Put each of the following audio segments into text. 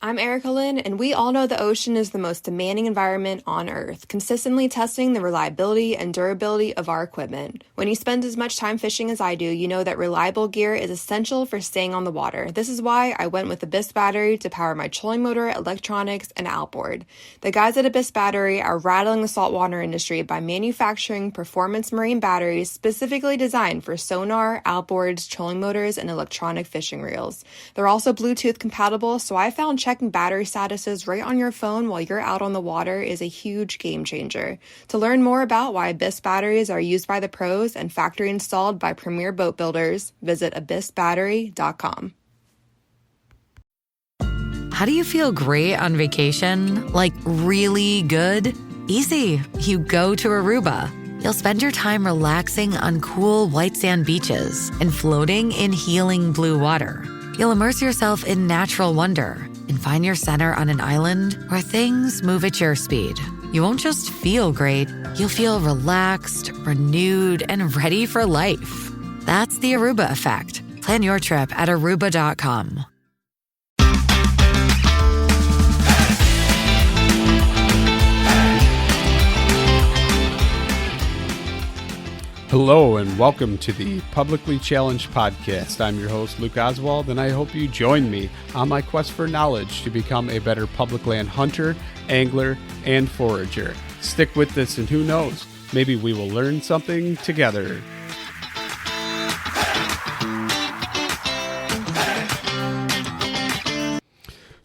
I'm Erica Lynn, and we all know the ocean is the most demanding environment on Earth, consistently testing the reliability and durability of our equipment. When you spend as much time fishing as I do, you know that reliable gear is essential for staying on the water. This is why I went with the Abyss battery to power my trolling motor, electronics, and outboard. The guys at Abyss Battery are rattling the saltwater industry by manufacturing performance marine batteries specifically designed for sonar, outboards, trolling motors, and electronic fishing reels. They're also Bluetooth compatible, so I found checking battery statuses right on your phone while you're out on the water is a huge game changer. To learn more about why Abyss batteries are used by the pros and factory installed by premier boat builders, visit abyssbattery.com. How do you feel great on vacation? Like really good? Easy. You go to Aruba. You'll spend your time relaxing on cool white sand beaches and floating in healing blue water. You'll immerse yourself in natural wonder and find your center on an island where things move at your speed. You won't just feel great, you'll feel relaxed, renewed, and ready for life. That's the Aruba effect. Plan your trip at aruba.com. Hello and welcome to the Publicly Challenged Podcast. I'm your host, Luke Oswald, and I hope you join me on my quest for knowledge to become a better public land hunter, angler, and forager. Stick with this and who knows, maybe we will learn something together.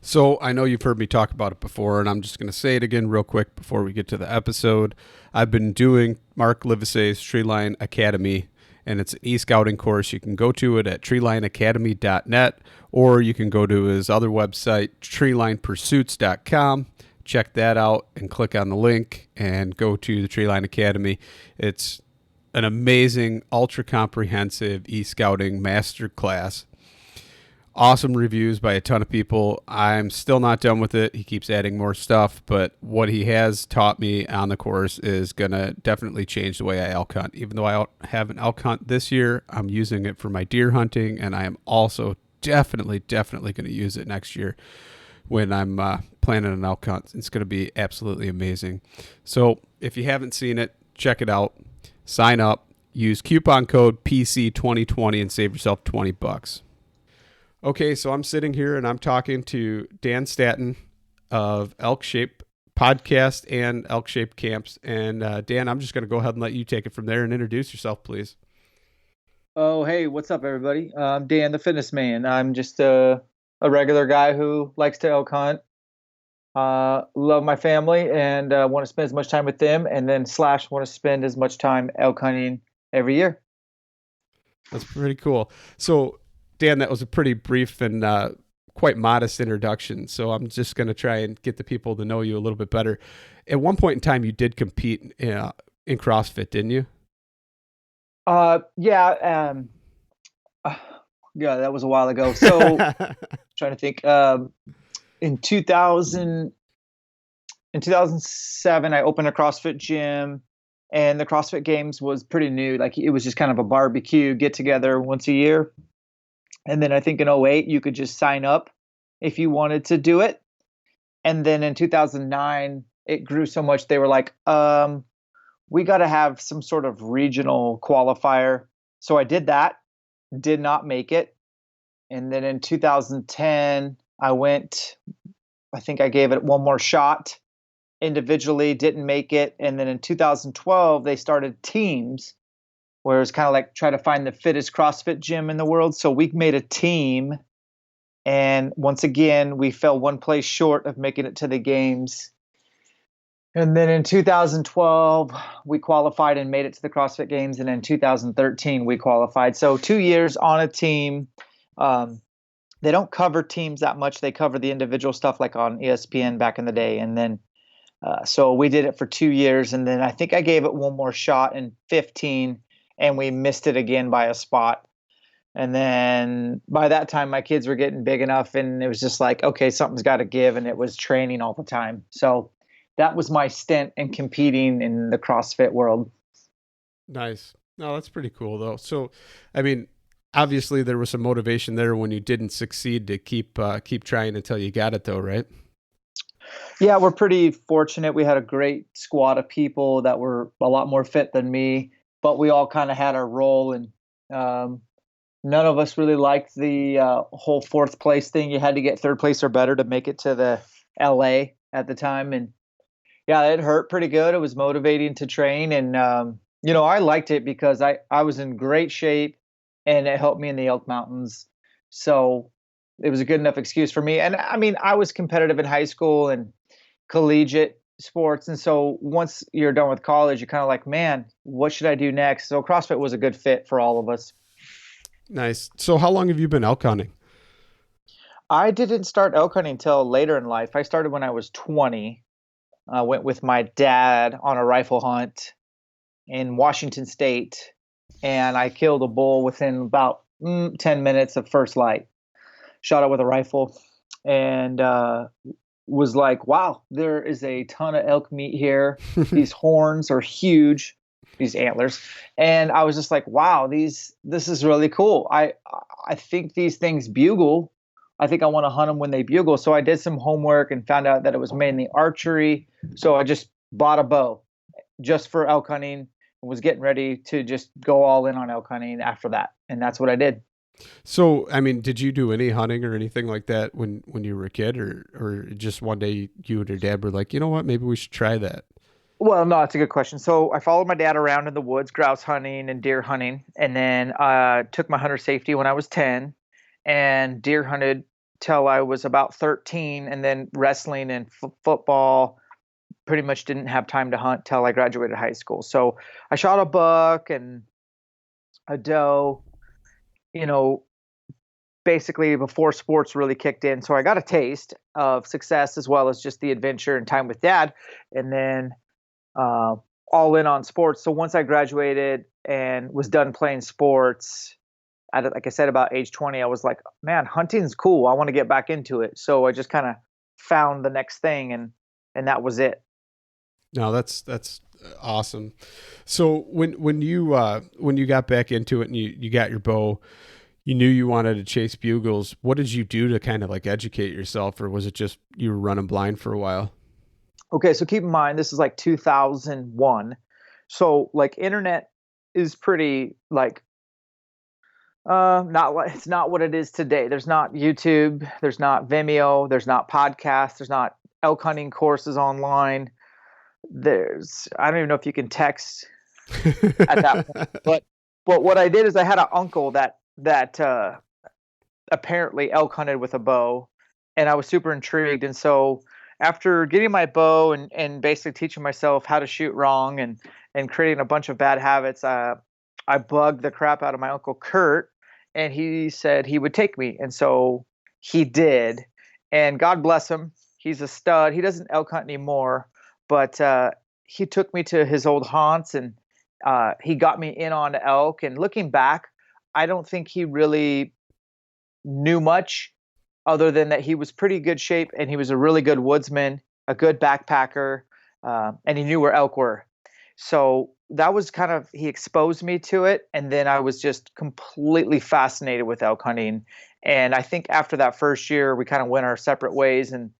So I know you've heard me talk about it before, and I'm just going to say it again real quick before we get to the episode. I've been doing Mark Livesey's Treeline Academy, and it's an e-scouting course. You can go to it at treelineacademy.net, or you can go to his other website, treelinepursuits.com. Check that out and click on the link and go to the Treeline Academy. It's an amazing, ultra-comprehensive e-scouting masterclass. Awesome reviews by a ton of people. I'm still not done with it. He keeps adding more stuff, but what he has taught me on the course is going to definitely change the way I elk hunt. Even though I don't have an elk hunt this year, I'm using it for my deer hunting, and I am also definitely going to use it next year when I'm planning an elk hunt. It's going to be absolutely amazing. So if you haven't seen it, check it out. Sign up. Use coupon code PC2020 and save yourself $20. Okay, so I'm sitting here and I'm talking to Dan Staton of Elk Shape Podcast and Elk Shape Camps. And Dan, I'm just going to go ahead and let you take it from there and introduce yourself, please. Oh, hey, what's up, everybody? I'm Dan, the fitness man. I'm just a regular guy who likes to elk hunt, love my family, and want to spend as much time with them, and then / want to spend as much time elk hunting every year. That's pretty cool. So, Dan, that was a pretty brief and quite modest introduction. So I'm just going to try and get the people to know you a little bit better. At one point in time, you did compete in CrossFit, didn't you? Yeah. Yeah, that was a while ago. So trying to think. In 2007, I opened a CrossFit gym, and the CrossFit Games was pretty new. Like, it was just kind of a barbecue get together once a year. And then I think in 2008, you could just sign up if you wanted to do it. And then in 2009, it grew so much, they were like, we got to have some sort of regional qualifier. So I did that, did not make it. And then in 2010, I think I gave it one more shot individually, didn't make it. And then in 2012, they started teams, where it's kind of like try to find the fittest CrossFit gym in the world. So we made a team, and once again, we fell one place short of making it to the games. And then in 2012, we qualified and made it to the CrossFit Games, and in 2013, we qualified. So 2 years on a team. They don't cover teams that much. They cover the individual stuff like on ESPN back in the day. And then, so we did it for 2 years, and then I think I gave it one more shot in 2015. And we missed it again by a spot. And then by that time, my kids were getting big enough, and it was just like, okay, something's got to give. And it was training all the time. So that was my stint in competing in the CrossFit world. Nice. No, that's pretty cool, though. So, I mean, obviously there was some motivation there when you didn't succeed to keep trying until you got it though, right? Yeah, we're pretty fortunate. We had a great squad of people that were a lot more fit than me, but we all kind of had our role, and um, none of us really liked the whole fourth place thing. You had to get third place or better to make it to the LA at the time, and yeah, it hurt pretty good. It was motivating to train, and I liked it because I was in great shape, and it helped me in the Elk Mountains. So it was a good enough excuse for me. And I mean, I was competitive in high school and collegiate sports, and so once you're done with college, you're kind of like, man, what should I do next? So CrossFit was a good fit for all of us. Nice. So how long have you been elk hunting? I didn't start elk hunting until later in life. I started when I was 20. I went with my dad on a rifle hunt in Washington State, and I killed a bull within about 10 minutes of first light. Shot it with a rifle, and was like, wow, there is a ton of elk meat here. These horns are huge, these antlers. And I was just like, wow, this is really cool. I think these things bugle. I think I want to hunt them when they bugle. So I did some homework and found out that it was mainly archery. So I just bought a bow just for elk hunting and was getting ready to just go all in on elk hunting after that. And that's what I did. So, I mean, did you do any hunting or anything like that when you were a kid, or just one day you and your dad were like, you know what, maybe we should try that? Well, no, that's a good question. So I followed my dad around in the woods, grouse hunting and deer hunting, and then took my hunter safety when I was 10 and deer hunted till I was about 13, and then wrestling and football. Pretty much didn't have time to hunt till I graduated high school. So I shot a buck and a doe, you know, basically before sports really kicked in. So I got a taste of success as well as just the adventure and time with dad, and then all in on sports. So once I graduated and was done playing sports, like I said, about age 20, I was like, man, hunting's cool. I want to get back into it. So I just kind of found the next thing, and that was it. No, that's awesome. So when you got back into it and you got your bow, you knew you wanted to chase bugles. What did you do to kind of like educate yourself, or was it just you were running blind for a while? Okay, so keep in mind this is like 2001. So like internet is pretty like it's not what it is today. There's not YouTube, there's not Vimeo, there's not podcasts, there's not elk hunting courses online. I don't even know if you can text at that point. But what I did is I had an uncle that apparently elk hunted with a bow, and I was super intrigued. And so after getting my bow and basically teaching myself how to shoot wrong and creating a bunch of bad habits, I bugged the crap out of my uncle Kurt, and he said he would take me. And so he did. And God bless him. He's a stud. He doesn't elk hunt anymore, but he took me to his old haunts, and he got me in on elk. And looking back, I don't think he really knew much other than that he was pretty good shape and he was a really good woodsman, a good backpacker, and he knew where elk were. So that was kind of, he exposed me to it. And then I was just completely fascinated with elk hunting. And I think after that first year, we kind of went our separate ways, and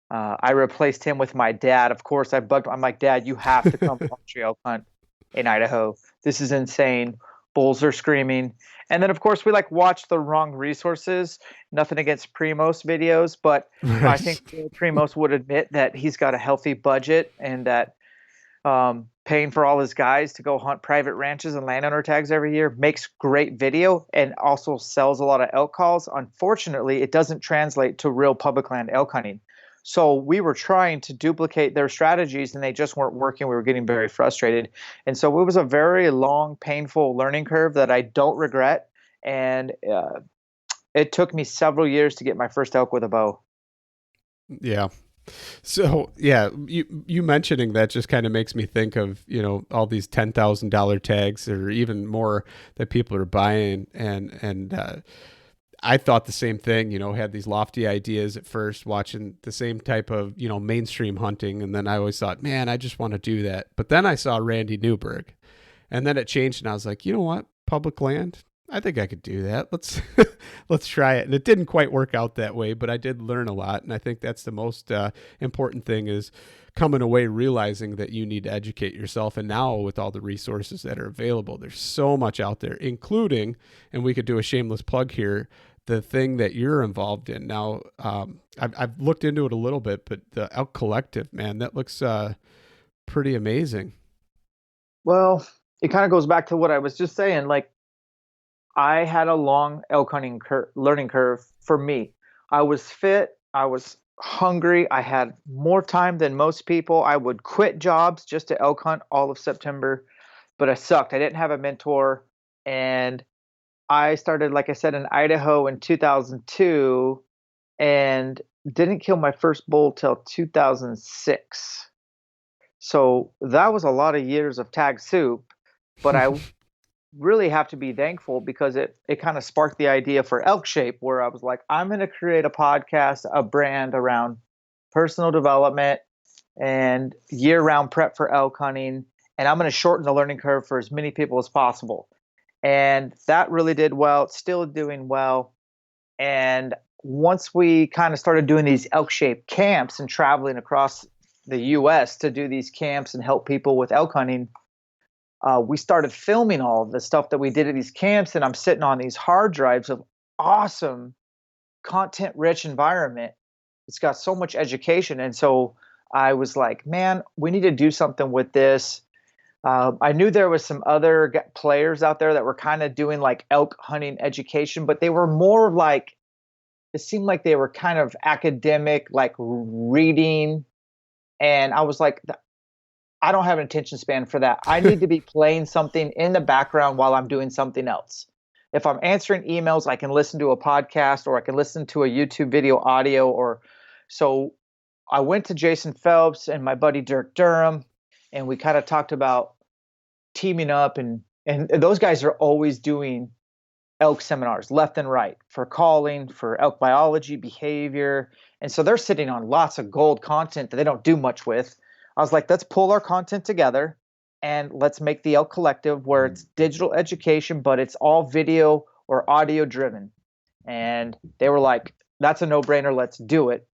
I replaced him with my dad. Of course, I bugged him. I'm like, Dad, you have to come watch elk hunt in Idaho. This is insane. Bulls are screaming. And then, of course, we like watch the wrong resources. Nothing against Primos videos, but Right. I think Primos would admit that he's got a healthy budget, and that paying for all his guys to go hunt private ranches and landowner tags every year makes great video and also sells a lot of elk calls. Unfortunately, it doesn't translate to real public land elk hunting. So we were trying to duplicate their strategies, and they just weren't working. We were getting very frustrated. And so it was a very long, painful learning curve that I don't regret. And it took me several years to get my first elk with a bow. Yeah. So yeah, you mentioning that just kind of makes me think of, all these $10,000 tags or even more that people are buying, and I thought the same thing, had these lofty ideas at first, watching the same type of, mainstream hunting. And then I always thought, man, I just want to do that. But then I saw Randy Newberg, and then it changed, and I was like, you know what? Public land, I think I could do that. Let's let's try it. And it didn't quite work out that way, but I did learn a lot, and I think that's the most important thing is coming away realizing that you need to educate yourself. And now with all the resources that are available, there's so much out there, including, and we could do a shameless plug here, the thing that you're involved in now. I've looked into it a little bit, but the Elk Collective, man, that looks pretty amazing. Well, it kind of goes back to what I was just saying. Like, I had a long elk hunting learning curve for me. I was fit. I was hungry. I had more time than most people. I would quit jobs just to elk hunt all of September, but I sucked. I didn't have a mentor. And I started, like I said, in Idaho in 2002 and didn't kill my first bull till 2006. So that was a lot of years of tag soup, but I really have to be thankful because it kind of sparked the idea for Elk Shape, where I was like, I'm going to create a podcast, a brand around personal development and year-round prep for elk hunting, and I'm going to shorten the learning curve for as many people as possible. And that really did well. It's still doing well. And once we kind of started doing these Elk Shape camps and traveling across the U.S. to do these camps and help people with elk hunting, we started filming all of the stuff that we did at these camps, and I'm sitting on these hard drives of awesome content-rich environment. It's got so much education, and so I was like, man, we need to do something with this. I knew there was some other players out there that were kind of doing like elk hunting education, but they were more like, it seemed like they were kind of academic, like reading. And I was like, I don't have an attention span for that. I need to be playing something in the background while I'm doing something else. If I'm answering emails, I can listen to a podcast or I can listen to a YouTube video audio. Or so I went to Jason Phelps and my buddy Dirk Durham, and we kind of talked about teaming up, and those guys are always doing elk seminars left and right for calling, for elk biology, behavior. And so they're sitting on lots of gold content that they don't do much with. I was like, let's pull our content together and let's make the Elk Collective, where it's digital education, but it's all video or audio driven. And they were like, that's a no-brainer. Let's do it.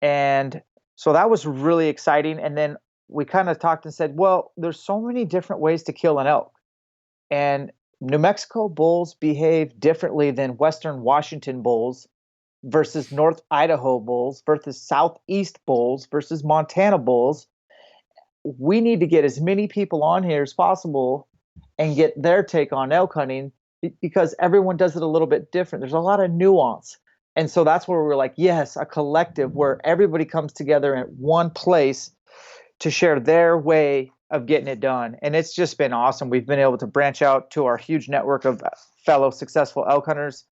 And so that was really exciting. And then we kind of talked and said, well, there's so many different ways to kill an elk. And New Mexico bulls behave differently than Western Washington bulls versus North Idaho bulls versus Southeast bulls versus Montana bulls. We need to get as many people on here as possible and get their take on elk hunting, because everyone does it a little bit different. There's a lot of nuance. And so that's where we're like, yes, a collective where everybody comes together in one place to share their way of getting it done. And it's just been awesome. We've been able to branch out to our huge network of fellow successful elk hunters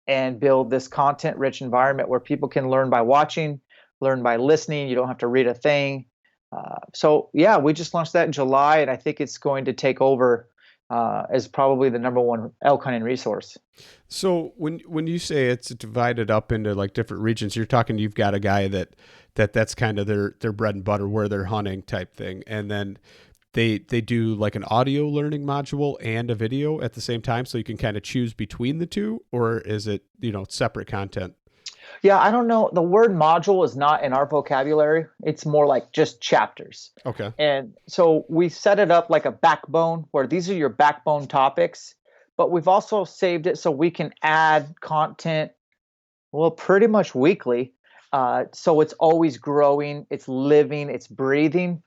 and build this content-rich environment where people can learn by watching, learn by listening. You don't have to read a thing. So yeah, we just launched that in July, and I think it's going to take over as probably the number one elk hunting resource. So when you say it's divided up into like different regions, you're talking you've got a guy that's kind of their bread and butter, where they're hunting type thing, and then they do like an audio learning module and a video at the same time, so you can kind of choose between the two, or is it separate content? Yeah, I don't know. The word module is not in our vocabulary. It's more like just chapters. Okay. And so we set it up like a backbone, where these are your backbone topics, but we've also saved it so we can add content, well, pretty much weekly. So it's always growing, it's living, it's breathing.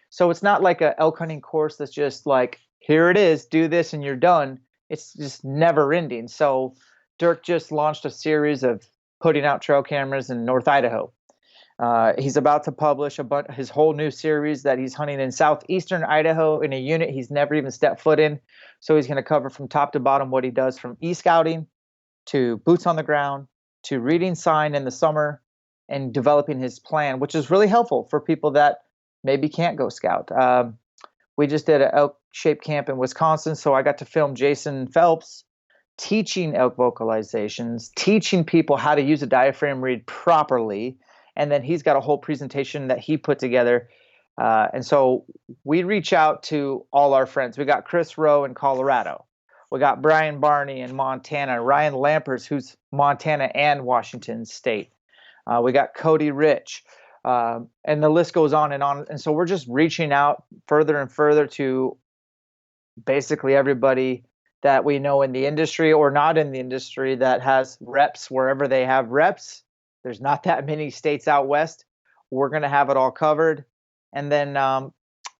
So it's not like a elk hunting course that's just like, here it is, do this and you're done. It's just never ending. So Dirk just launched a series of putting out trail cameras in North Idaho. He's about to publish his whole new series that he's hunting in southeastern Idaho in a unit he's never even stepped foot in. So he's going to cover from top to bottom what he does, from e-scouting to boots on the ground to reading sign in the summer and developing his plan, which is really helpful for people that maybe can't go scout. We just did an elk shape camp in Wisconsin, so I got to film Jason Phelps teaching elk vocalizations, teaching people how to use a diaphragm reed properly. And then he's got a whole presentation that he put together. And so we reach out to all our friends. We got Chris Rowe in Colorado. We got Brian Barney in Montana, Ryan Lampers, who's Montana and Washington State. We got Cody Rich, and the list goes on and on. And so we're just reaching out further and further to basically everybody that we know in the industry or not in the industry that has reps wherever they have reps. There's not that many states out west. We're going to have it all covered. And then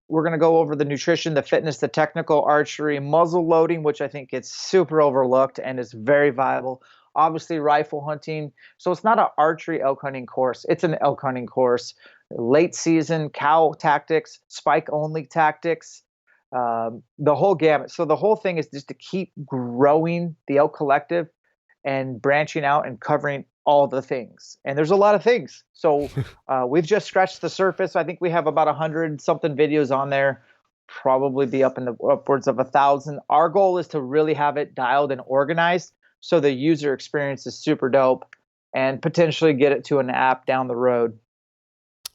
we're going to go over the nutrition, the fitness, the technical, archery, muzzle loading, which I think gets super overlooked and is very viable. Obviously, rifle hunting. So it's not an archery elk hunting course. It's an elk hunting course. Late season, cow tactics, spike only tactics, the whole gamut. So the whole thing is just to keep growing the elk collective and branching out and covering all the things. And there's a lot of things. So we've just scratched the surface. I think we have about 100 something videos on there, probably be up in the upwards of 1,000. Our goal is to really have it dialed and organized so the user experience is super dope and potentially get it to an app down the road.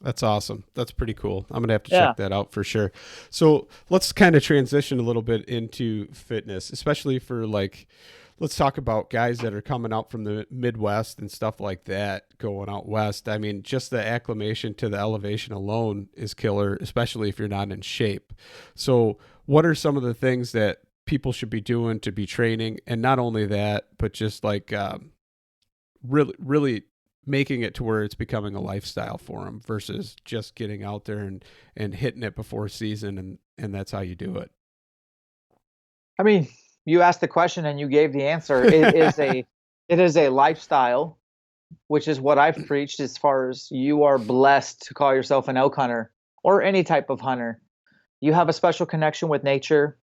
That's awesome. That's pretty cool. I'm going to have to check that out for sure. So let's kind of transition a little bit into fitness, especially for let's talk about guys that are coming out from the Midwest and stuff like that, going out west. I mean, just the acclimation to the elevation alone is killer, especially if you're not in shape. So what are some of the things that people should be doing to be training? And not only that, but just really making it to where it's becoming a lifestyle for them versus just getting out there and hitting it before season. And that's how you do it. I mean, you asked the question and you gave the answer. It is a lifestyle, which is what I've preached as far as you are blessed to call yourself an elk hunter or any type of hunter. You have a special connection with nature.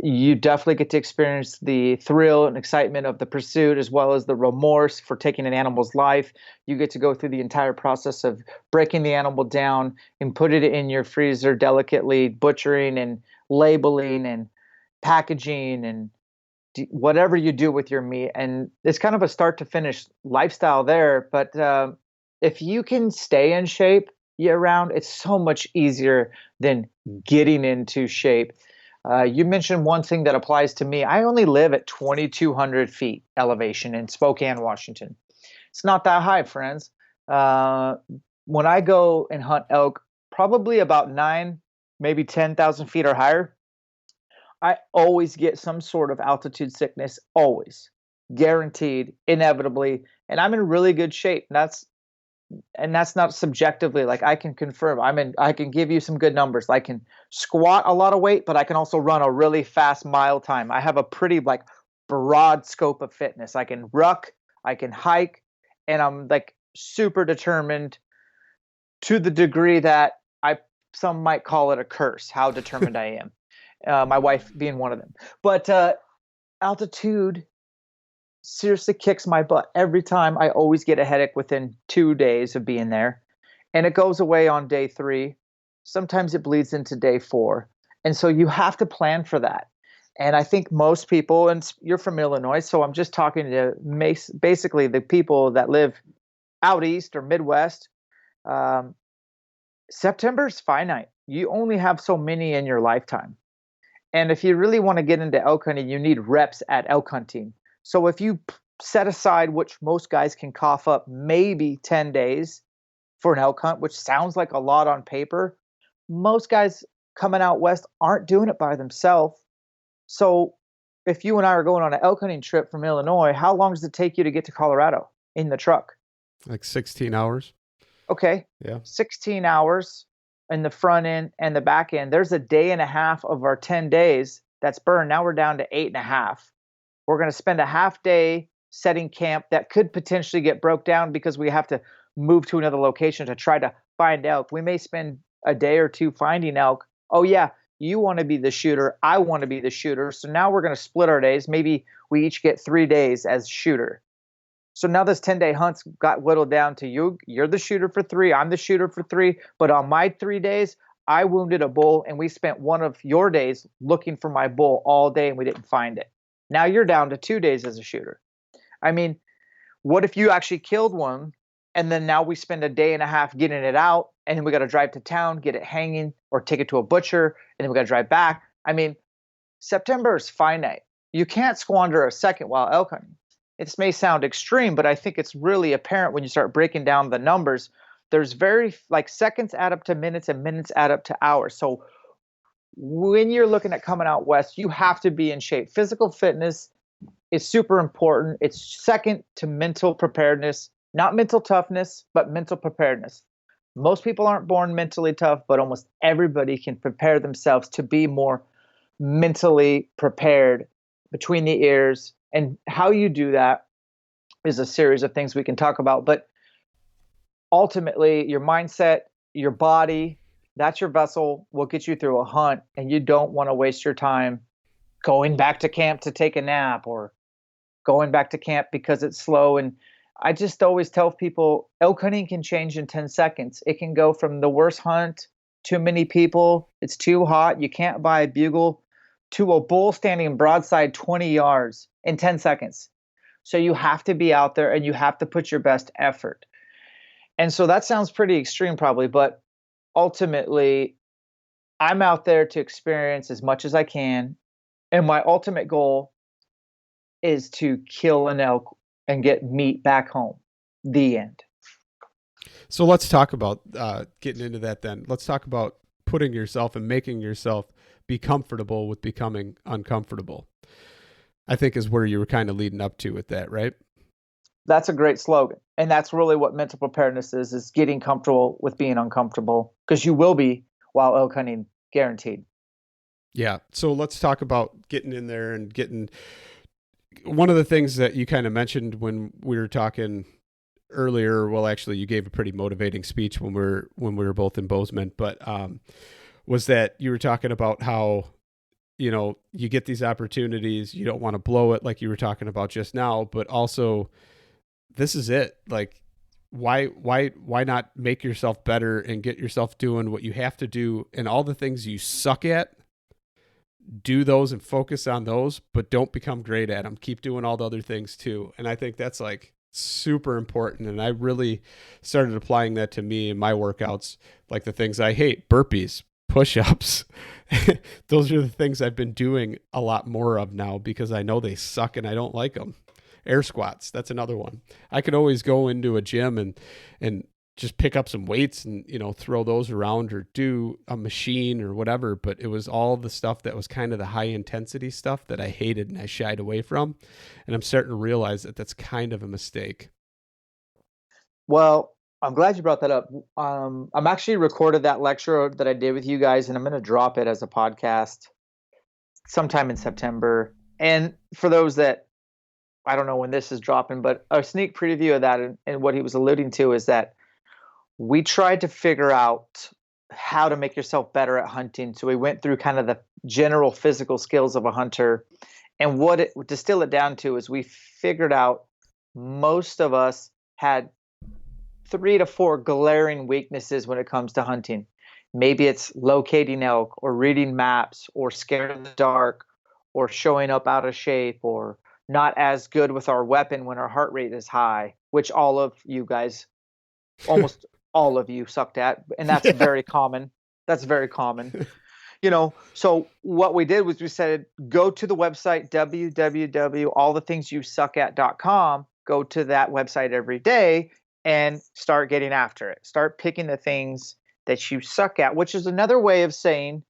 You definitely get to experience the thrill and excitement of the pursuit as well as the remorse for taking an animal's life. You get to go through the entire process of breaking the animal down and put it in your freezer delicately, butchering and labeling and packaging and whatever you do with your meat. And it's kind of a start to finish lifestyle there. But if you can stay in shape year round, it's so much easier than getting into shape. You mentioned one thing that applies to me. I only live at 2,200 feet elevation in Spokane, Washington. It's not that high, friends. When I go and hunt elk, probably about 9, maybe 10,000 feet or higher, I always get some sort of altitude sickness, always, guaranteed, inevitably, and I'm in really good shape. And that's not subjectively. Like, I can confirm. I can give you some good numbers. I can squat a lot of weight, but I can also run a really fast mile time. I have a pretty broad scope of fitness. I can ruck, I can hike, and I'm super determined to the degree that some might call it a curse, how determined I am. My wife being one of them. But altitude seriously kicks my butt every time. I always get a headache within 2 days of being there, and it goes away on day 3. Sometimes it bleeds into day 4, and so you have to plan for that. And I think most people, and you're from Illinois, so I'm just talking to basically the people that live out east or Midwest. September's finite. You only have so many in your lifetime. And if you really want to get into elk hunting, you need reps at elk hunting. So if you set aside, which most guys can cough up maybe 10 days for an elk hunt, which sounds like a lot on paper, most guys coming out west aren't doing it by themselves. So if you and I are going on an elk hunting trip from Illinois, how long does it take you to get to Colorado in the truck? Like 16 hours. Okay. Yeah. 16 hours in the front end and the back end. There's a day and a half of our 10 days that's burned. Now we're down to 8.5. We're going to spend a half day setting camp that could potentially get broke down because we have to move to another location to try to find elk. We may spend a day or two finding elk. Oh yeah, you want to be the shooter. I want to be the shooter. So now we're going to split our days. Maybe we each get 3 days as shooter. So now this 10-day hunt's got whittled down to you're the shooter for 3, I'm the shooter for 3, but on my 3 days, I wounded a bull and we spent one of your days looking for my bull all day and we didn't find it. Now you're down to 2 days as a shooter. I mean, what if you actually killed one and then now we spend a day and a half getting it out and then we got to drive to town, get it hanging or take it to a butcher and then we got to drive back. I mean, September is finite. you can't squander a second while elk hunting. This may sound extreme, but I think it's really apparent when you start breaking down the numbers. There's very like seconds add up to minutes and minutes add up to hours. So when you're looking at coming out west, you have to be in shape. Physical fitness is super important. It's second to mental preparedness, not mental toughness, but mental preparedness. Most people aren't born mentally tough, but almost everybody can prepare themselves to be more mentally prepared between the ears. And how you do that is a series of things we can talk about. But ultimately, your mindset, your body, that's your vessel, will get you through a hunt. And you don't want to waste your time going back to camp to take a nap or going back to camp because it's slow. And I just always tell people elk hunting can change in 10 seconds. It can go from the worst hunt, too many people, it's too hot, you can't buy a bugle, to a bull standing broadside 20 yards in 10 seconds. So you have to be out there and you have to put your best effort. And so that sounds pretty extreme probably, but ultimately I'm out there to experience as much as I can. And my ultimate goal is to kill an elk and get meat back home. The end. So let's talk about getting into that then. Let's talk about putting yourself and making yourself be comfortable with becoming uncomfortable. I think is where you were kind of leading up to with that, right? That's a great slogan. And that's really what mental preparedness is getting comfortable with being uncomfortable, because you will be while elk hunting, guaranteed. Yeah. So let's talk about getting in there and getting one of the things that you kind of mentioned when we were talking earlier. Well, actually you gave a pretty motivating speech when we were both in Bozeman, but was that you were talking about how, you get these opportunities, you don't want to blow it like you were talking about just now, but also this is it. Like, why not make yourself better and get yourself doing what you have to do, and all the things you suck at, do those and focus on those, but don't become great at them. Keep doing all the other things too. And I think that's like super important. And I really started applying that to me in my workouts, like the things I hate: burpees, push-ups. Those are the things I've been doing a lot more of now because I know they suck and I don't like them. Air squats, that's another one. I could always go into a gym and just pick up some weights and, throw those around or do a machine or whatever. But it was all the stuff that was kind of the high intensity stuff that I hated and I shied away from. And I'm starting to realize that that's kind of a mistake. Well, I'm glad you brought that up. I'm actually recorded that lecture that I did with you guys, and I'm going to drop it as a podcast sometime in September. And for those that, I don't know when this is dropping, but a sneak preview of that, and what he was alluding to is that we tried to figure out how to make yourself better at hunting. So we went through kind of the general physical skills of a hunter. And what it distill it down to is we figured out most of us had 3 to 4 glaring weaknesses when it comes to hunting. Maybe it's locating elk, or reading maps, or scared of the dark, or showing up out of shape, or not as good with our weapon when our heart rate is high, which all of you guys, almost all of you sucked at. And that's very common. That's very common. So what we did was we said, go to the website, www.allthethingsyousuckat.com, go to that website every day and start getting after it. Start picking the things that you suck at, which is another way of saying,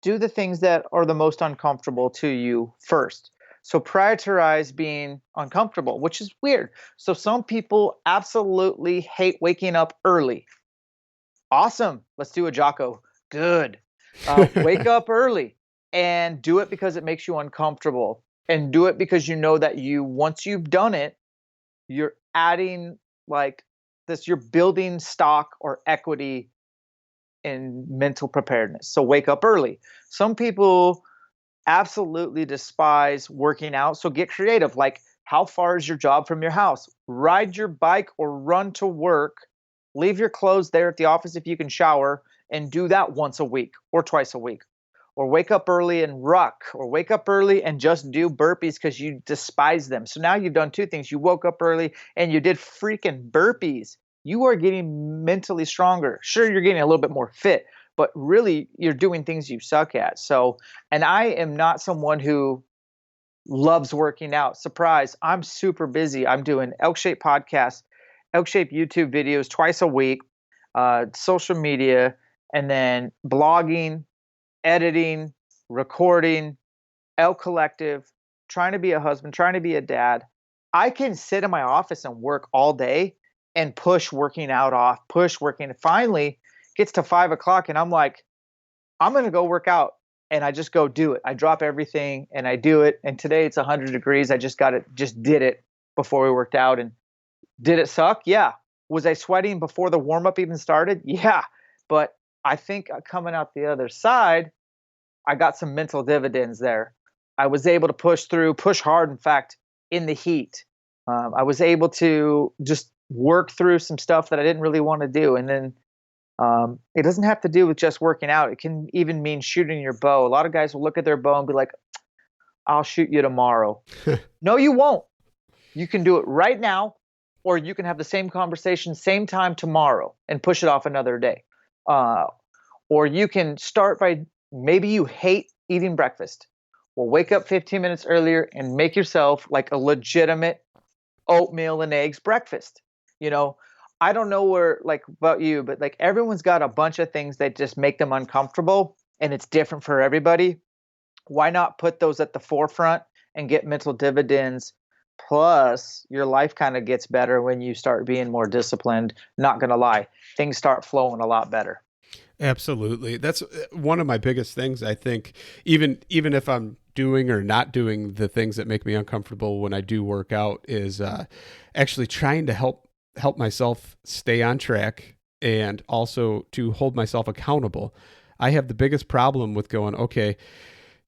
do the things that are the most uncomfortable to you first. So prioritize being uncomfortable, which is weird. So some people absolutely hate waking up early. Awesome. Let's do a Jocko. Good. Wake up early and do it because it makes you uncomfortable, and do it because you know that once you've done it, you're adding like this, you're building stock or equity in mental preparedness. So wake up early. Some people absolutely despise working out. So get creative. Like, how far is your job from your house? Ride your bike or run to work. Leave your clothes there at the office if you can shower, and do that once a week or twice a week. Or wake up early and ruck, or wake up early and just do burpees because you despise them. So now you've done 2 things. You woke up early and you did freaking burpees. You are getting mentally stronger. Sure, you're getting a little bit more fit, but really you're doing things you suck at. So, and I am not someone who loves working out. Surprise, I'm super busy. I'm doing Elk Shape podcasts, Elk Shape YouTube videos twice a week, social media, and then blogging, editing, recording, Elk Collective, trying to be a husband, trying to be a dad. I can sit in my office and work all day and push working out off, push working. Finally, gets to 5 o'clock, and I'm like, I'm going to go work out. And I just go do it. I drop everything and I do it. And today it's 100 degrees. I just did it before we worked out. And did it suck? Yeah. Was I sweating before the warm up even started? Yeah. But I think coming out the other side, I got some mental dividends there. I was able to push through, push hard, in fact, in the heat. I was able to just work through some stuff that I didn't really want to do. And then it doesn't have to do with just working out. It can even mean shooting your bow. A lot of guys will look at their bow and be like, I'll shoot you tomorrow. No, you won't. You can do it right now, or you can have the same conversation, same time tomorrow and push it off another day. Or you can start by, maybe you hate eating breakfast. Well, wake up 15 minutes earlier and make yourself like a legitimate oatmeal and eggs breakfast. You know, I don't know where, like, about you, but like everyone's got a bunch of things that just make them uncomfortable, and it's different for everybody. Why not put those at the forefront and get mental dividends? Plus, your life kind of gets better when you start being more disciplined. Not going to lie, things start flowing a lot better. Absolutely. That's one of my biggest things. I think even if I'm doing or not doing the things that make me uncomfortable when I do work out, is actually trying to help myself stay on track and also to hold myself accountable. I have the biggest problem with going, okay,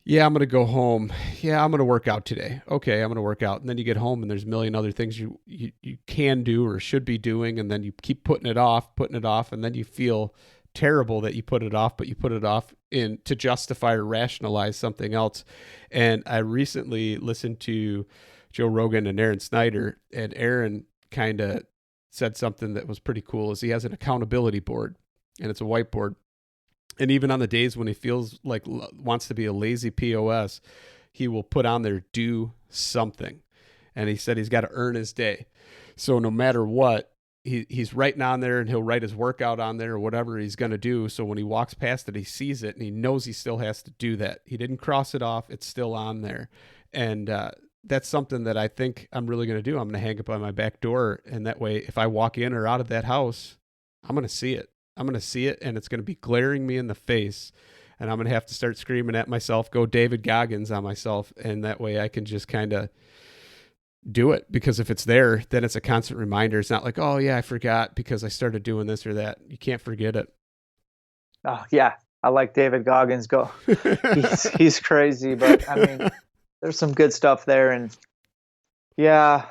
yeah, I'm going to go home. Yeah, I'm going to work out today. Okay, I'm going to work out. And then you get home and there's a million other things you can do or should be doing. And then you keep putting it off. And then you feel terrible that you put it off, but you put it off to justify or rationalize something else. And I recently listened to Joe Rogan and Aaron Snyder, and Aaron kind of said something that was pretty cool. Is he has an accountability board, and it's a whiteboard. And even on the days when he feels like wants to be a lazy POS, he will put on there, do something. And he said he's got to earn his day. So no matter what, he's writing on there, and he'll write his workout on there or whatever he's going to do. So when he walks past it, he sees it and he knows he still has to do that. He didn't cross it off. It's still on there. And that's something that I think I'm really going to do. I'm going to hang it by my back door. And that way, if I walk in or out of that house, I'm going to see it. I'm going to see it, and it's going to be glaring me in the face. And I'm going to have to start screaming at myself, go David Goggins on myself. And that way I can just kind of do it, because if it's there, then it's a constant reminder. It's not like, oh yeah, I forgot because I started doing this or that. You can't forget it. Oh yeah. I like David Goggins. He's crazy, but I mean, there's some good stuff there. And yeah,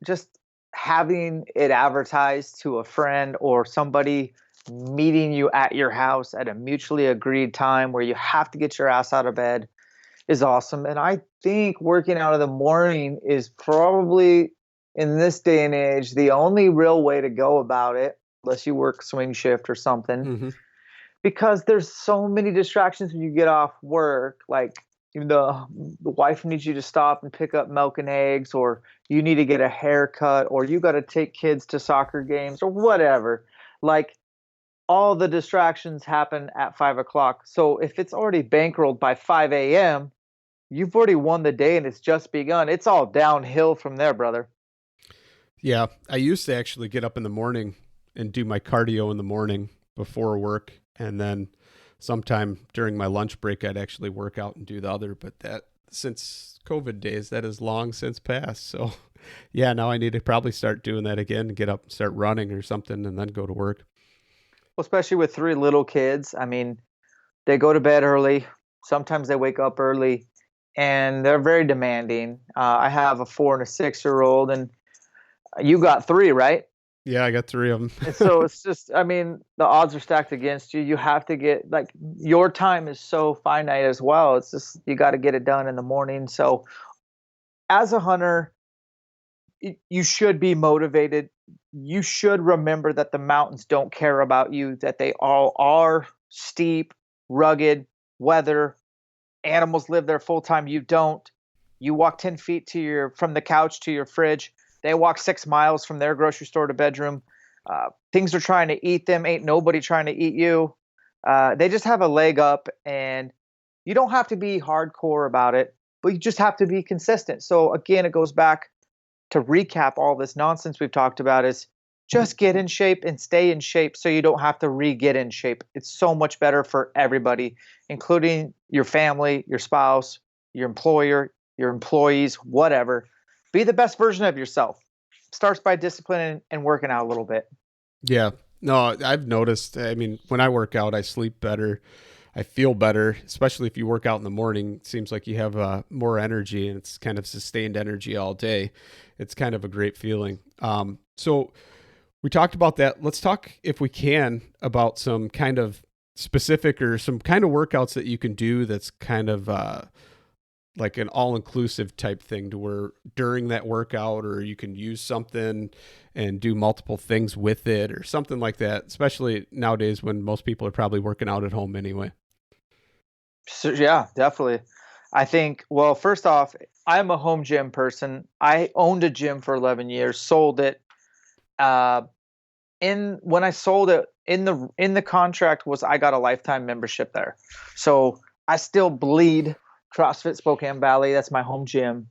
just having it advertised to a friend or somebody, meeting you at your house at a mutually agreed time where you have to get your ass out of bed, is awesome. And I think working out in the morning is probably, in this day and age, the only real way to go about it, unless you work swing shift or something. Mm-hmm. Because there's so many distractions when you get off work. Like, the wife needs you to stop and pick up milk and eggs, or you need to get a haircut, or you got to take kids to soccer games, or whatever. Like, all the distractions happen at 5 o'clock. So if it's already bankrolled by 5 a.m., you've already won the day and it's just begun. It's all downhill from there, brother. Yeah. I used to actually get up in the morning and do my cardio in the morning before work. And then sometime during my lunch break, I'd actually work out and do the other. But that, since COVID days, that is long since passed. So yeah, now I need to probably start doing that again and get up and start running or something and then go to work. Well, especially with 3 little kids. I mean, they go to bed early. Sometimes they wake up early, and they're very demanding. I have a 4 and a 6-year-old, and you got 3, right? Yeah, I got 3 of them. And so it's just, I mean, the odds are stacked against you. You have to get, like, your time is so finite as well. It's just, you got to get it done in the morning. So as a hunter, you should be motivated. You should remember that the mountains don't care about you, that they all are steep, rugged, weather. Animals live there full time. You don't. You walk 10 feet from the couch to your fridge. They walk 6 miles from their grocery store to bedroom. Things are trying to eat them. Ain't nobody trying to eat you. They just have a leg up, and you don't have to be hardcore about it, but you just have to be consistent. So again, it goes back to recap all this nonsense we've talked about is just get in shape and stay in shape so you don't have to re-get in shape. It's so much better for everybody, including your family, your spouse, your employer, your employees, whatever. Be the best version of yourself. Starts by disciplining and working out a little bit. Yeah. No, I've noticed. I mean, when I work out, I sleep better. I feel better, especially if you work out in the morning. It seems like you have more energy, and it's kind of sustained energy all day. It's kind of a great feeling. So we talked about that. Let's talk, if we can, about some kind of specific or some kind of workouts that you can do that's kind of like an all-inclusive type thing, to where during that workout, or you can use something and do multiple things with it or something like that, especially nowadays when most people are probably working out at home anyway. So, yeah, definitely. I think, well, first off, I'm a home gym person. I owned a gym for 11 years, sold it. Uh, when I sold it, in the contract was I got a lifetime membership there. So I still bleed CrossFit Spokane Valley. That's my home gym.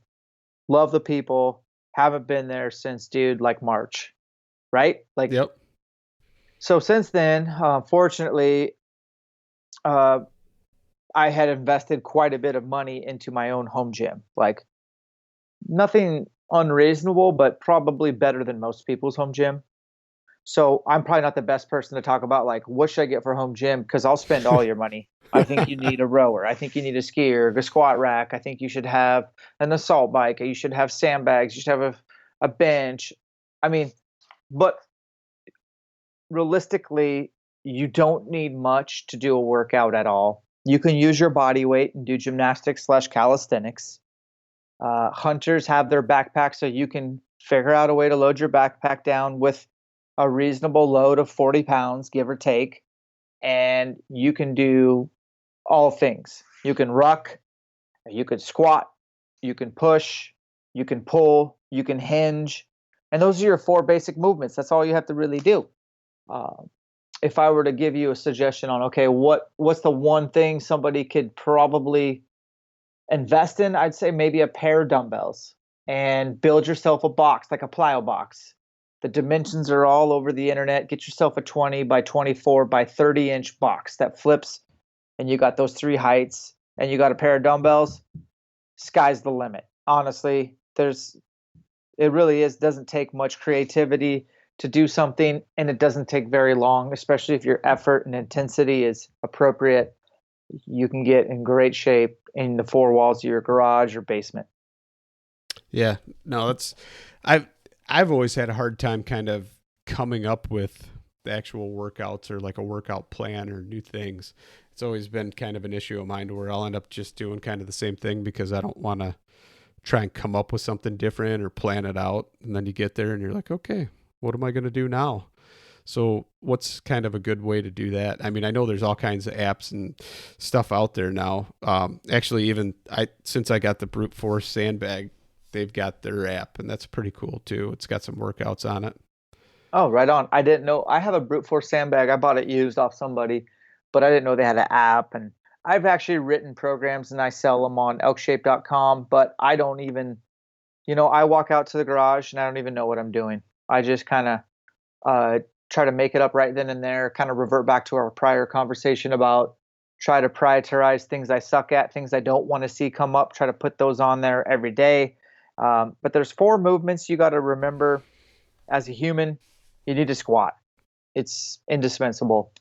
Love the people. Haven't been there since, dude, like March, right? Like, Yep. so since then, fortunately, uh, I had invested quite a bit of money into my own home gym. Like, nothing unreasonable, but probably better than most people's home gym. So I'm probably not the best person to talk about like what should I get for home gym, because I'll spend all your money. I think you need a rower. I think you need a skier, a squat rack. I think you should have an assault bike. You should have sandbags. You should have a bench. I mean, but realistically, you don't need much to do a workout at all. You can use your body weight and do gymnastics/calisthenics. Hunters have their backpack, so you can figure out a way to load your backpack down with a reasonable load of 40 pounds, give or take, and you can do all things. You can ruck, you can squat, you can push, you can pull, you can hinge, and those are your four basic movements. That's all you have to really do. Uh, if I were to give you a suggestion on, okay, what's the one thing somebody could probably invest in, I'd say maybe a pair of dumbbells and build yourself a box, like a plyo box. The dimensions are all over the internet. Get yourself a 20 by 24 by 30-inch box that flips, and you got those three heights, and you got a pair of dumbbells. Sky's the limit. Honestly, it really doesn't take much creativity to do something, and it doesn't take very long, especially if your effort and intensity is appropriate. You can get in great shape in the four walls of your garage or basement. Yeah, no, I've always had a hard time kind of coming up with the actual workouts, or like a workout plan or new things. It's always been kind of an issue of mine, where I'll end up just doing kind of the same thing because I don't want to try and come up with something different or plan it out. And then you get there and you're like, okay, what am I going to do now? So what's kind of a good way to do that? I mean, I know there's all kinds of apps and stuff out there now. Actually, even since I got the Brute Force sandbag, they've got their app, and that's pretty cool too. It's got some workouts on it. Oh, right on. I didn't know. I have a Brute Force sandbag. I bought it used off somebody, but I didn't know they had an app. And I've actually written programs and I sell them on elkshape.com, but I don't even, I walk out to the garage and I don't even know what I'm doing. I just kind of try to make it up right then and there, kind of revert back to our prior conversation about try to prioritize things I suck at, things I don't want to see come up, try to put those on there every day. But there's four movements you got to remember as a human. You need to squat. It's indispensable.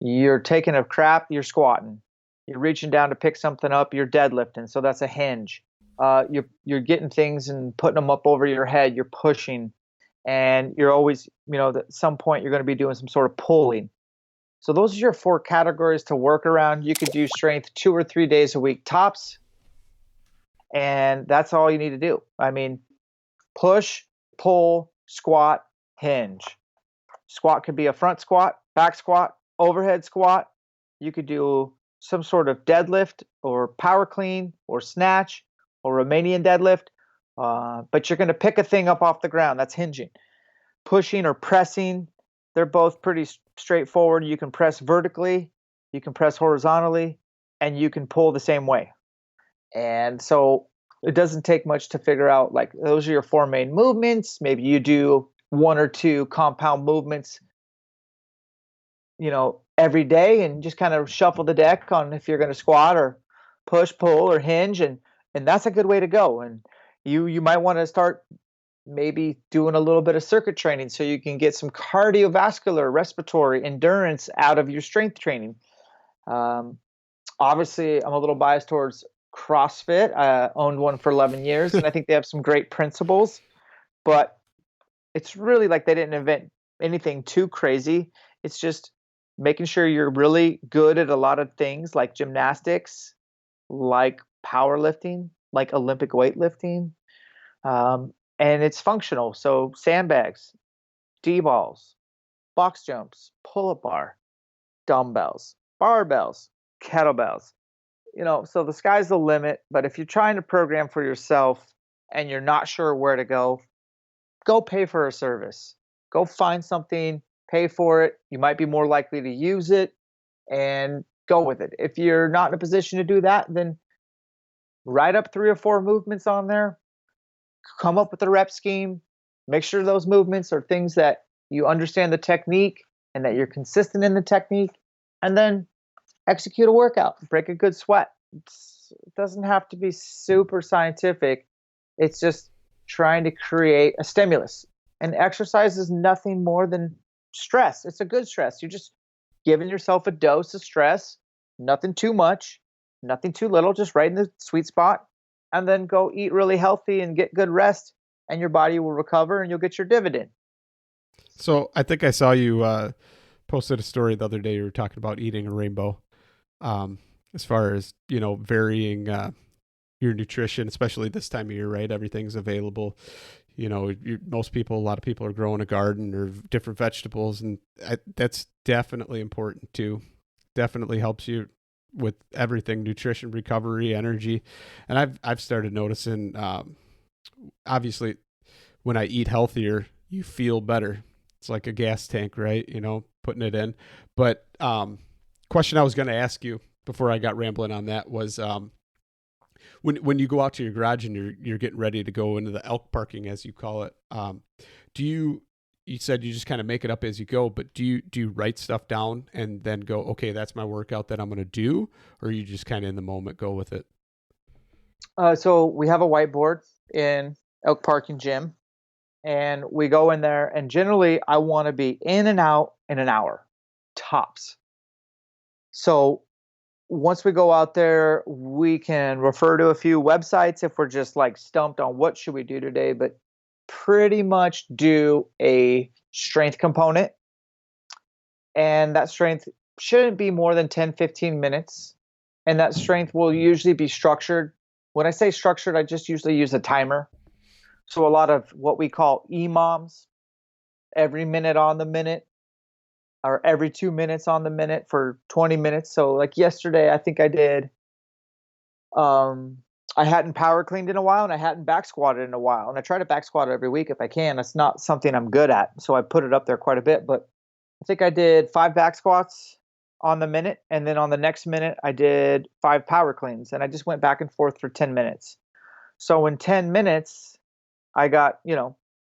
You're taking a crap, you're squatting. You're reaching down to pick something up, you're deadlifting. So that's a hinge. You're getting things and putting them up over your head, you're pushing. And you're always, at some point you're going to be doing some sort of pulling. So those are your four categories to work around. You could do strength 2 or 3 days a week tops. And that's all you need to do. I mean, push, pull, squat, hinge. Squat could be a front squat, back squat, overhead squat. You could do some sort of deadlift or power clean or snatch, or Romanian deadlift. But you're going to pick a thing up off the ground. That's hinging. Pushing or pressing, they're both pretty straightforward. You can press vertically, you can press horizontally, and you can pull the same way. And so it doesn't take much to figure out, like, those are your four main movements. Maybe you do one or two compound movements, every day, and just kind of shuffle the deck on if you're going to squat or push, pull, or hinge. And that's a good way to go. And you might want to start maybe doing a little bit of circuit training so you can get some cardiovascular, respiratory endurance out of your strength training. Obviously, I'm a little biased towards CrossFit. I owned one for 11 years, and I think they have some great principles, but it's really like they didn't invent anything too crazy. It's just making sure you're really good at a lot of things like gymnastics, like powerlifting, like Olympic weightlifting. And it's functional. So sandbags, D-balls, box jumps, pull-up bar, dumbbells, barbells, kettlebells. So the sky's the limit. But if you're trying to program for yourself and you're not sure where to go pay for a service. Go find something, pay for it. You might be more likely to use it, and go with it. If you're not in a position to do that, then write up 3 or 4 movements on there, come up with a rep scheme, make sure those movements are things that you understand the technique and that you're consistent in the technique, and then execute a workout, break a good sweat. It doesn't have to be super scientific. It's just trying to create a stimulus. And exercise is nothing more than stress. It's a good stress. You're just giving yourself a dose of stress, nothing too much, nothing too little, just right in the sweet spot. And then go eat really healthy and get good rest, and your body will recover and you'll get your dividend. So I think I saw you posted a story the other day. You were talking about eating a rainbow, as far as, varying your nutrition, especially this time of year, right? Everything's available. A lot of people are growing a garden or different vegetables, and that's definitely important too. Definitely helps you with everything: nutrition, recovery, energy. And I've started noticing, obviously, when I eat healthier, you feel better. It's like a gas tank, right? Putting it in. But question I was going to ask you before I got rambling on that was, when you go out to your garage and you're getting ready to go into the elk parking, as you call it, you said you just kind of make it up as you go, but do you write stuff down and then go, okay, that's my workout that I'm going to do, or you just kind of in the moment go with it? So we have a whiteboard in elk parking gym, and we go in there, and generally I want to be in and out in an hour tops. So once we go out there, we can refer to a few websites if we're just like stumped on what should we do today, but pretty much do a strength component. And that strength shouldn't be more than 10-15 minutes. And that strength will usually be structured. When I say structured, I just usually use a timer. So a lot of what we call EMOMs, every minute on the minute, or every 2 minutes on the minute for 20 minutes. So like yesterday, I think I did, I hadn't power cleaned in a while, and I hadn't back squatted in a while. And I try to back squat every week if I can. It's not something I'm good at, so I put it up there quite a bit. But I think I did 5 back squats on the minute. And then on the next minute, I did 5 power cleans. And I just went back and forth for 10 minutes. So in 10 minutes, I got,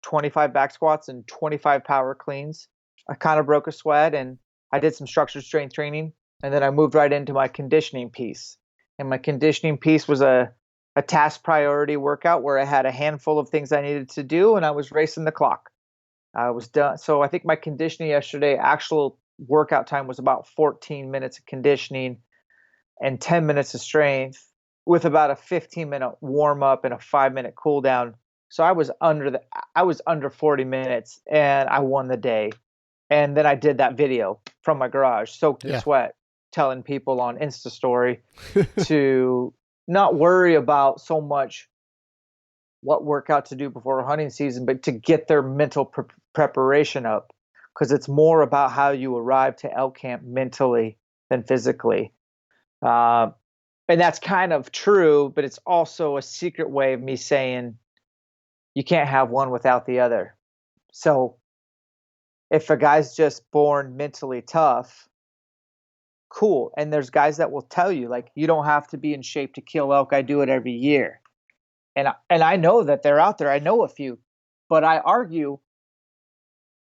25 back squats and 25 power cleans. I kind of broke a sweat, and I did some structured strength training. And then I moved right into my conditioning piece. And my conditioning piece was a task priority workout where I had a handful of things I needed to do, and I was racing the clock. I was done. So I think my conditioning yesterday, actual workout time, was about 14 minutes of conditioning and 10 minutes of strength, with about a 15-minute warm up and a 5-minute cool down. So I was under 40 minutes, and I won the day. And then I did that video from my garage, soaked in sweat, telling people on Insta story to not worry about so much what workout to do before hunting season, but to get their mental preparation up, because it's more about how you arrive to elk camp mentally than physically. And that's kind of true, but it's also a secret way of me saying you can't have one without the other. So if a guy's just born mentally tough, cool. And there's guys that will tell you, like, you don't have to be in shape to kill elk. I do it every year. And I know that they're out there. I know a few, but I argue,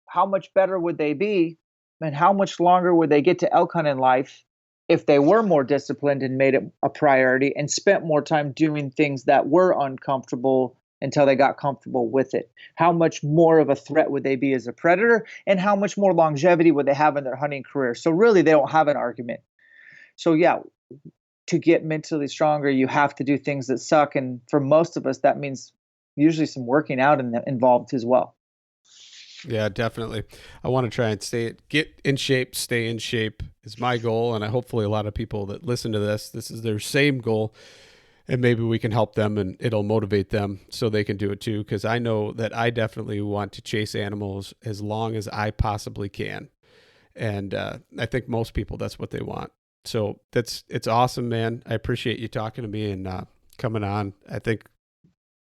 how much better would they be, and how much longer would they get to elk hunt in life if they were more disciplined and made it a priority and spent more time doing things that were uncomfortable until they got comfortable with it? How much more of a threat would they be as a predator, and how much more longevity would they have in their hunting career? So really, they don't have an argument. So yeah, to get mentally stronger, you have to do things that suck. And for most of us, that means usually some working out involved as well. Yeah, definitely. I want to try and get in shape, stay in shape is my goal. And I hopefully a lot of people that listen to this is their same goal. And maybe we can help them and it'll motivate them so they can do it too. Because I know that I definitely want to chase animals as long as I possibly can. And I think most people, that's what they want. So it's awesome, man. I appreciate you talking to me and coming on. I think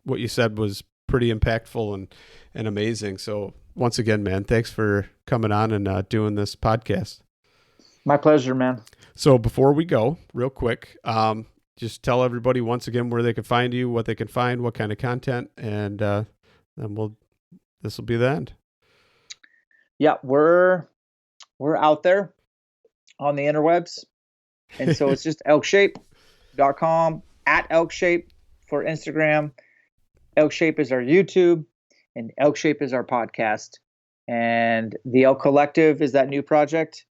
what you said was pretty impactful and amazing. So once again, man, thanks for coming on and doing this podcast. My pleasure, man. So before we go, real quick, just tell everybody once again where they can find you, what they can find, what kind of content, and then this will be the end. Yeah, we're out there on the interwebs. And so it's just elkshape.com, @elkshape for Instagram. Elkshape is our YouTube, and Elkshape is our podcast. And the Elk Collective is that new project.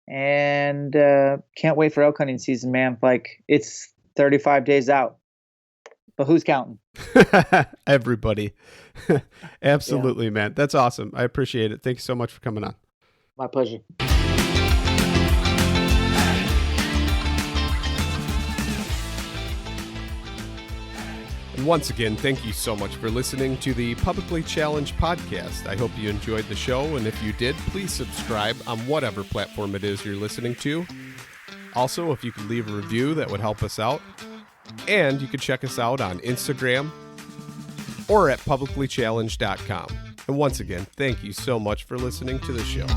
And can't wait for elk hunting season, man. Like, it's 35 days out. But who's counting? Everybody. Absolutely, man. That's awesome. I appreciate it. Thank you so much for coming on. My pleasure. And once again, thank you so much for listening to the Publicly Challenged podcast. I hope you enjoyed the show, and if you did, please subscribe on whatever platform it is you're listening to. Also, if you could leave a review, that would help us out. And you can check us out on Instagram or at publiclychallenged.com. And once again, thank you so much for listening to the show.